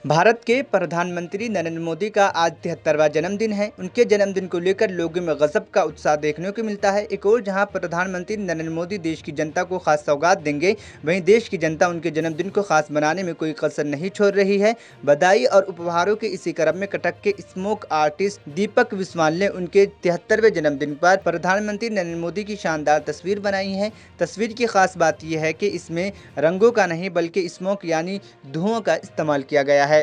भारत के प्रधानमंत्री नरेंद्र मोदी का आज 73वां जन्मदिन है। उनके जन्मदिन को लेकर लोगों में गजब का उत्साह देखने को मिलता है। एक और जहां प्रधानमंत्री नरेंद्र मोदी देश की जनता को खास सौगात देंगे, वहीं देश की जनता उनके जन्मदिन को खास बनाने में कोई कसर नहीं छोड़ रही है। बधाई और उपहारों के इसी क्रम में कटक के स्मोक आर्टिस्ट दीपक विस्वाल ने उनके 73वें जन्मदिन पर प्रधानमंत्री नरेंद्र मोदी की शानदार तस्वीर बनाई है। तस्वीर की खास बात यह है कि इसमें रंगों का नहीं बल्कि स्मोक यानी धुओं का इस्तेमाल किया गया है। जो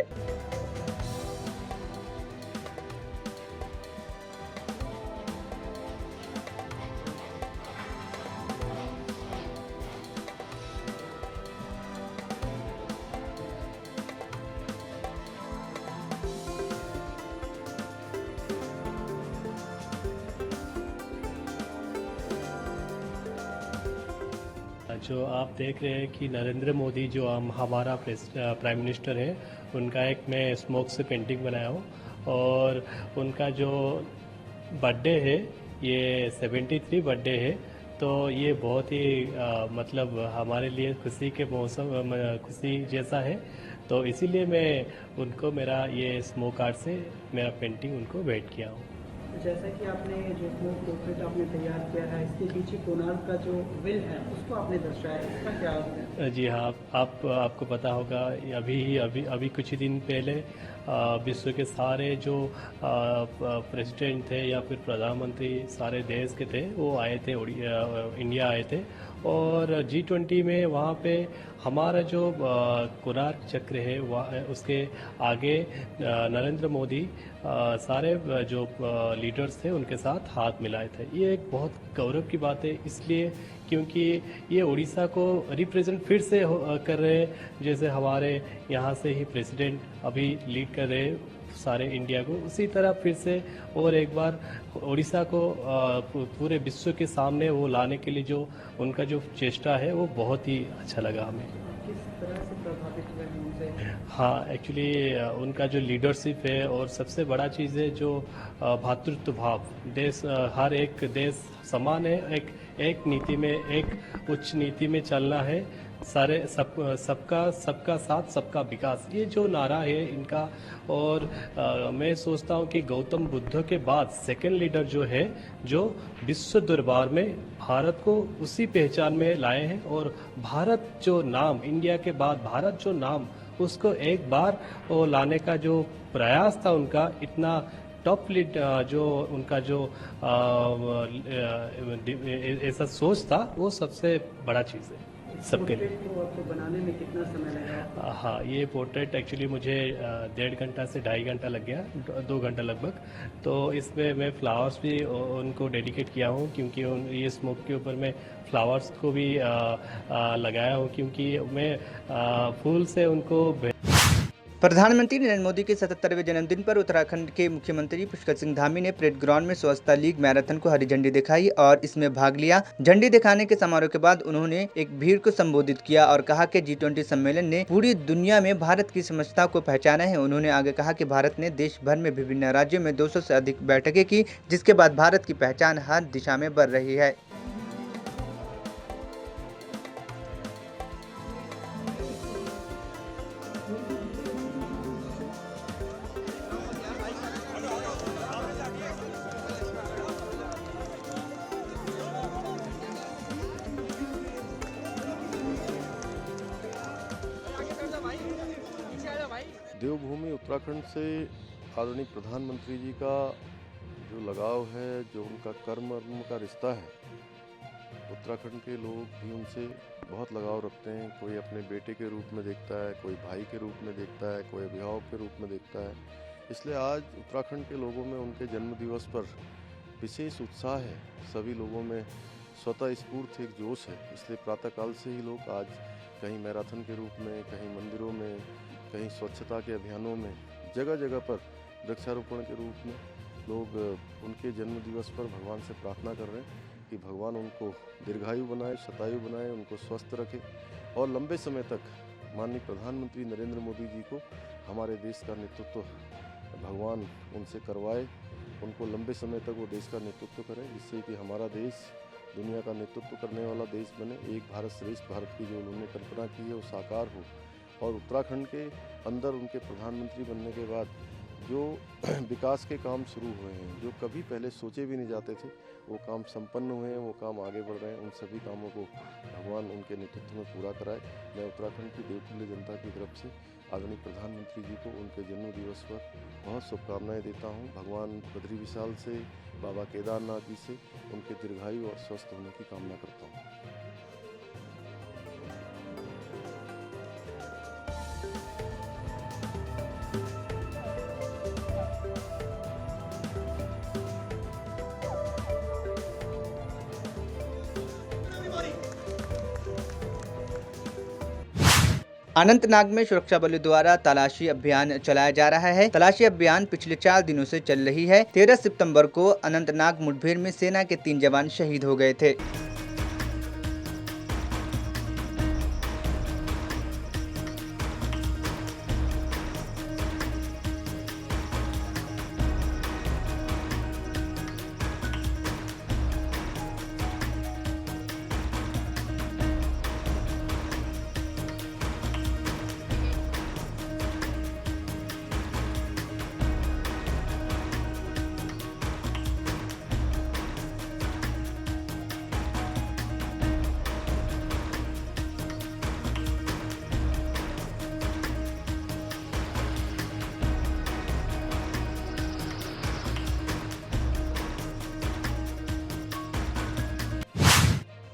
आप देख रहे हैं कि नरेंद्र मोदी जो हम हमारा प्राइम मिनिस्टर है, उनका एक मैं स्मोक से पेंटिंग बनाया हूँ। और उनका जो बर्थडे है, ये 73 बर्थडे है। तो ये बहुत ही मतलब हमारे लिए खुशी के मौसम खुशी जैसा है। तो इसीलिए मैं उनको मेरा ये स्मोक आर्ट से मेरा पेंटिंग उनको भेंट किया हूँ। जैसा कि आपने जो स्मोक पोर्ट्रेट आपने तैयार किया है, इसके पीछे कोणार्क का जो विल है उसको आपने दर्शाया है, इसका क्या अर्थ है? जी हाँ, आपको पता होगा, अभी कुछ ही दिन पहले विश्व के सारे जो प्रेसिडेंट थे या फिर प्रधानमंत्री सारे देश के थे, वो आए थे, इंडिया आए थे। और G20 में वहाँ पे हमारा जो कोणार्क चक्र है वह उसके आगे नरेंद्र मोदी सारे जो लीडर्स थे उनके साथ हाथ मिलाए थे। ये एक बहुत गौरव की बात है, इसलिए क्योंकि ये उड़ीसा को रिप्रेजेंट फिर से कर रहे हैं, जैसे हमारे यहाँ से ही प्रेसिडेंट अभी लीड कर रहे हैं सारे इंडिया को, उसी तरह फिर से और एक बार उड़ीसा को पूरे विश्व के सामने वो लाने के लिए जो उनका जो चेष्टा है वो बहुत ही अच्छा लगा हमें। किस तरह से प्रभावित हुए हैं उनसे? हाँ, एक्चुअली उनका जो लीडरशिप है और सबसे बड़ा चीज़ है जो भातृत्व भाव, देश हर एक देश समान है, एक नीति में, एक उच्च नीति में चलना है, सारे सबका साथ सबका विकास, ये जो नारा है इनका। और मैं सोचता हूँ कि गौतम बुद्ध के बाद सेकंड लीडर जो है, जो विश्व दरबार में भारत को उसी पहचान में लाए हैं। और भारत जो नाम, इंडिया के बाद भारत जो नाम, उसको एक बार वो लाने का जो प्रयास था उनका, इतना टॉप लीड जो उनका जो ऐसा सोच था, वो सबसे बड़ा चीज़ है सबके लिए। पोर्ट्रेट को आपको बनाने में कितना समय लगा? हाँ, ये पोर्ट्रेट एक्चुअली मुझे 1.5 घंटा से 2.5 घंटा लग गया, 2 घंटा लगभग। तो इसमें मैं फ्लावर्स भी उनको डेडिकेट किया हूँ, क्योंकि ये स्मोक के ऊपर मैं फ्लावर्स को भी लगाया हूँ, क्योंकि मैं फूल से उनको प्रधानमंत्री नरेंद्र मोदी के 77वें जन्मदिन पर उत्तराखंड के मुख्यमंत्री पुष्कर सिंह धामी ने परेड ग्राउंड में स्वच्छता लीग मैराथन को हरी झंडी दिखाई और इसमें भाग लिया। झंडी दिखाने के समारोह के बाद उन्होंने एक भीड़ को संबोधित किया और कहा कि G20 सम्मेलन ने पूरी दुनिया में भारत की समझता को पहचाना है। उन्होंने आगे कहा कि भारत ने देश भर में विभिन्न राज्यों में 200 से अधिक बैठकें की, जिसके बाद भारत की पहचान हर दिशा में बढ़ रही है। देवभूमि उत्तराखंड से आदरणीय प्रधानमंत्री जी का जो लगाव है, जो उनका कर्म का रिश्ता है, उत्तराखंड के लोग भी उनसे बहुत लगाव रखते हैं। कोई अपने बेटे के रूप में देखता है, कोई भाई के रूप में देखता है, कोई अभिभावक के रूप में देखता है। इसलिए आज उत्तराखंड के लोगों में उनके जन्म दिवस पर विशेष उत्साह है। सभी लोगों में स्वतः स्फूर्त एक जोश है। इसलिए प्रातःकाल से ही लोग आज कहीं मैराथन के रूप में, कहीं मंदिरों में, कहीं स्वच्छता के अभियानों में, जगह जगह पर वृक्षारोपण के रूप में लोग उनके जन्म दिवस पर भगवान से प्रार्थना कर रहे हैं कि भगवान उनको दीर्घायु बनाए, शतायु बनाए, उनको स्वस्थ रखे और लंबे समय तक माननीय प्रधानमंत्री नरेंद्र मोदी जी को हमारे देश का नेतृत्व भगवान उनसे करवाए। उनको लंबे समय तक वो देश का नेतृत्व करें, जिससे कि हमारा देश दुनिया का नेतृत्व करने वाला देश बने। एक भारत श्रेष्ठ भारत की जो उन्होंने कल्पना की है वो साकार हो। और उत्तराखंड के अंदर उनके प्रधानमंत्री बनने के बाद जो विकास के काम शुरू हुए हैं, जो कभी पहले सोचे भी नहीं जाते थे, वो काम संपन्न हुए हैं, वो काम आगे बढ़ रहे हैं। उन सभी कामों को भगवान उनके नेतृत्व में पूरा कराए। मैं उत्तराखंड की देवतुल्य जनता की तरफ से आदरणीय प्रधानमंत्री जी को उनके जन्म दिवस पर बहुत शुभकामनाएं देता हूं। भगवान बद्री विशाल से, बाबा केदारनाथ जी से उनके दीर्घायु और स्वस्थ होने की कामना करता हूं। अनंतनाग में सुरक्षा बलों द्वारा तलाशी अभियान चलाया जा रहा है। तलाशी अभियान पिछले 4 दिनों से चल रही है। 13 सितंबर को अनंतनाग मुठभेड़ में सेना के 3 जवान शहीद हो गए थे।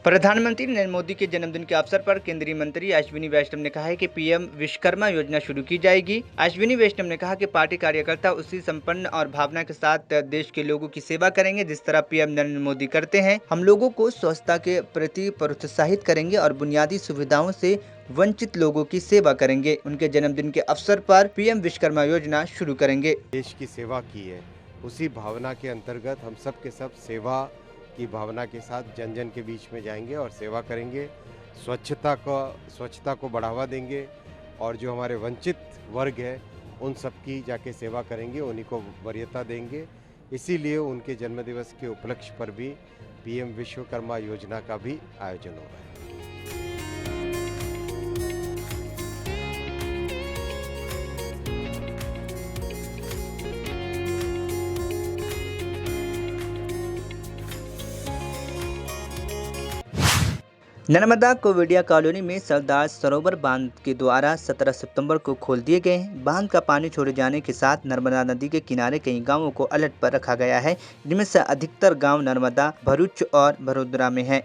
प्रधानमंत्री नरेंद्र मोदी के जन्मदिन के अवसर पर केंद्रीय मंत्री अश्विनी वैष्णव ने कहा है कि पीएम विश्वकर्मा योजना शुरू की जाएगी। अश्विनी वैष्णव ने कहा कि पार्टी कार्यकर्ता उसी संपन्न और भावना के साथ देश के लोगों की सेवा करेंगे जिस तरह पीएम नरेंद्र मोदी करते हैं। हम लोगों को स्वच्छता के प्रति प्रोत्साहित करेंगे और बुनियादी सुविधाओं से वंचित लोगों की सेवा करेंगे। उनके जन्मदिन के अवसर पर पीएम विश्वकर्मा योजना शुरू करेंगे। देश की सेवा की है, उसी भावना के अंतर्गत हम सब के सब सेवा की भावना के साथ जन जन के बीच में जाएंगे और सेवा करेंगे। स्वच्छता को बढ़ावा देंगे और जो हमारे वंचित वर्ग है उन सब की जाके सेवा करेंगे, उन्हीं को वरीयता देंगे। इसीलिए उनके जन्मदिवस के उपलक्ष्य पर भी पीएम विश्वकर्मा योजना का भी आयोजन हो रहा है। नर्मदा कोविडिया कॉलोनी में सरदार सरोवर बांध के द्वारा 17 सितंबर को खोल दिए गए हैं। बांध का पानी छोड़े जाने के साथ नर्मदा नदी के किनारे कई गांवों को अलर्ट पर रखा गया है, जिनमें से अधिकतर गांव नर्मदा, भरूच और वडोदरा में हैं।